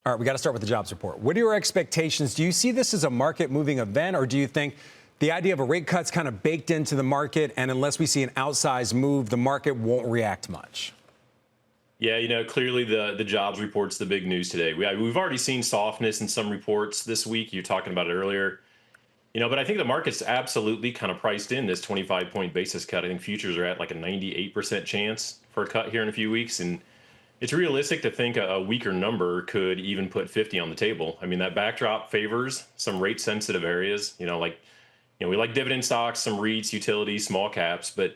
All right, we got to start with the jobs report. What are your expectations? Do you see this as a market-moving event, or do you think the idea of a rate cut's kind of baked into the market, and unless we see an outsized move, the market won't react much? Yeah, clearly the jobs report's the big news today. We've already seen softness in some reports this week. You're talking about it earlier. But I think the market's absolutely kind of priced in this 25-point basis cut. I think futures are at like a 98% chance for a cut here in a few weeks, and it's realistic to think a weaker number could even put 50 on the table. I mean, that backdrop favors some rate-sensitive areas. We like dividend stocks, some REITs, utilities, small caps, but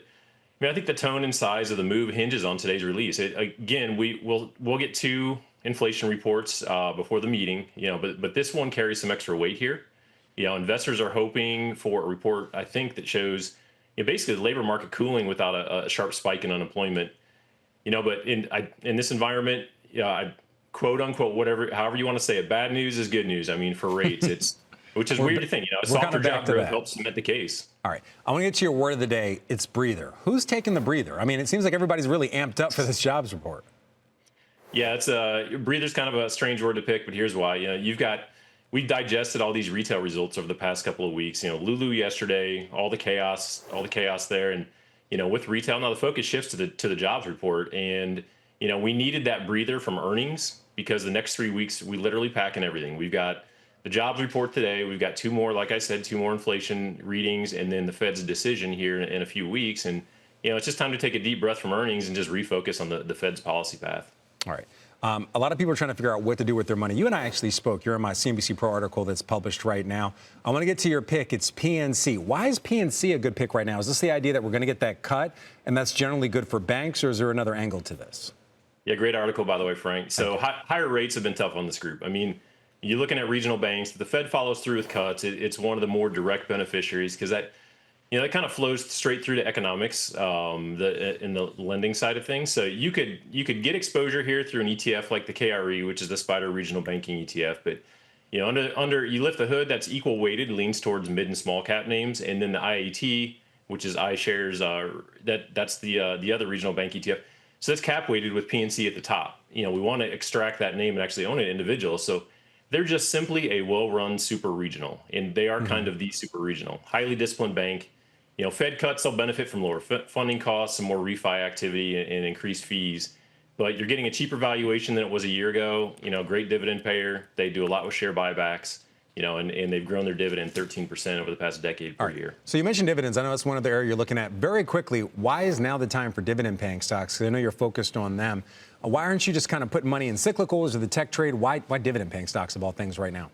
I think the tone and size of the move hinges on today's release. Again, we'll get two inflation reports before the meeting, but this one carries some extra weight here. Investors are hoping for a report, I think, that shows basically the labor market cooling without a sharp spike in unemployment. But in this environment, I quote unquote, however you want to say it, bad news is good news. I mean, for rates, which is weird to think. A softer job growth helps cement the case. All right, I want to get to your word of the day. It's breather. Who's taking the breather? I mean, it seems like everybody's really amped up for this jobs report. Yeah, it's breather's kind of a strange word to pick, but here's why. We've digested all these retail results over the past couple of weeks. Lulu yesterday, all the chaos there, and with retail now the focus shifts to the jobs report, and we needed that breather from earnings because the next 3 weeks we literally packing everything. We've got the jobs report today. We've got two more, like I said, two more inflation readings, and then the Fed's decision here in a few weeks. And it's just time to take a deep breath from earnings and just refocus on the Fed's policy path. All right. A lot of people are trying to figure out what to do with their money. You and I actually spoke. You're in my CNBC Pro article that's published right now. I want to get to your pick. It's PNC. Why is PNC a good pick right now? Is this the idea that we're going to get that cut, and that's generally good for banks, or is there another angle to this? Yeah, great article, by the way, Frank. So higher rates have been tough on this group. I mean, you're looking at regional banks. If the Fed follows through with cuts, it's one of the more direct beneficiaries because that kind of flows straight through to economics, in the lending side of things. So you could get exposure here through an ETF like the KRE, which is the Spider Regional Banking ETF. But under you lift the hood, that's equal weighted, leans towards mid and small cap names, and then the IAT, which is iShares, that's the other regional bank ETF. So that's cap weighted with PNC at the top. We want to extract that name and actually own it individual. So they're just simply a well-run super regional, and they are kind of the super regional, highly disciplined bank. Fed cuts, they'll benefit from lower funding costs, some more refi activity, and increased fees. But you're getting a cheaper valuation than it was a year ago. Great dividend payer. They do a lot with share buybacks. And they've grown their dividend 13% over the past decade per year. So you mentioned dividends. I know that's one of the areas you're looking at. Very quickly, why is now the time for dividend-paying stocks? Because I know you're focused on them. Why aren't you just kind of putting money in cyclicals or the tech trade? Why dividend-paying stocks of all things right now?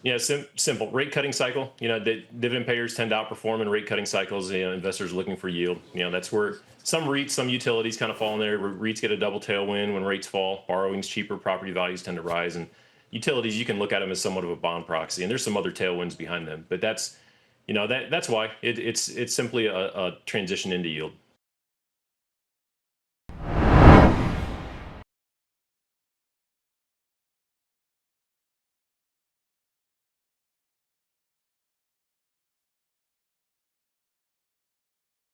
Yeah, simple. Rate cutting cycle. The dividend payers tend to outperform in rate cutting cycles. Investors are looking for yield. That's where some REITs, some utilities kind of fall in there. REITs get a double tailwind when rates fall. Borrowing's cheaper, property values tend to rise, and utilities, you can look at them as somewhat of a bond proxy, and there's some other tailwinds behind them. But that's why it's simply a transition into yield.